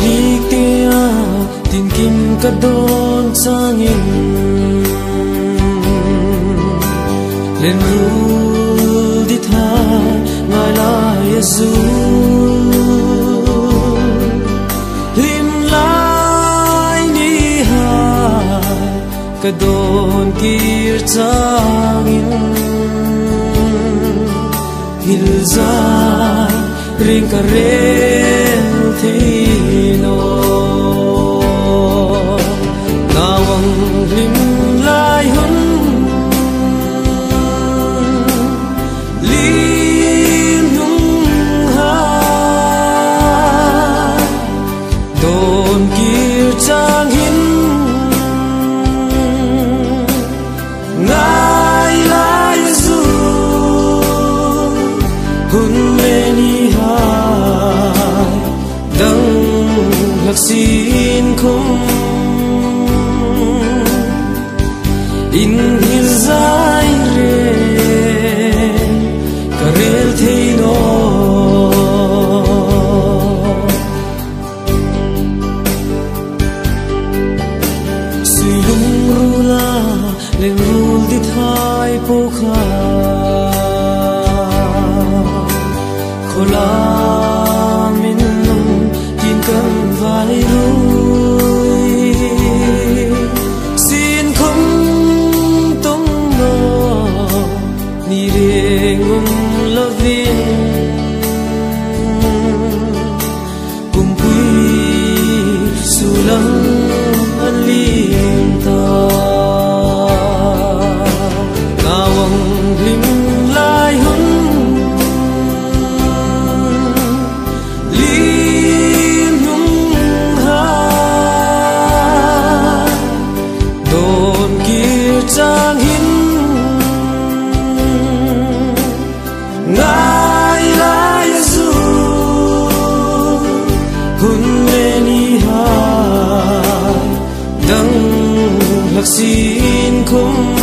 lik tia tin kim ka don changin len ru di tha ngai la yesu lim lai ni ha ka don kir changin hil zai ring ka rel theino nawang lim lai hun lim nung ha don kir chang hin ngai lai zu hun me ni ha dang lak sin khum in hil zai re karel theino silum rula len rul di thai po kha khola min num tin kan vai rui sin không tung no ni rengun lovin kumpui sulang alim ta nawang lim lai hun lim nung ha don kir chang hin ngai lai zu hun me ni ha dang lak sin khum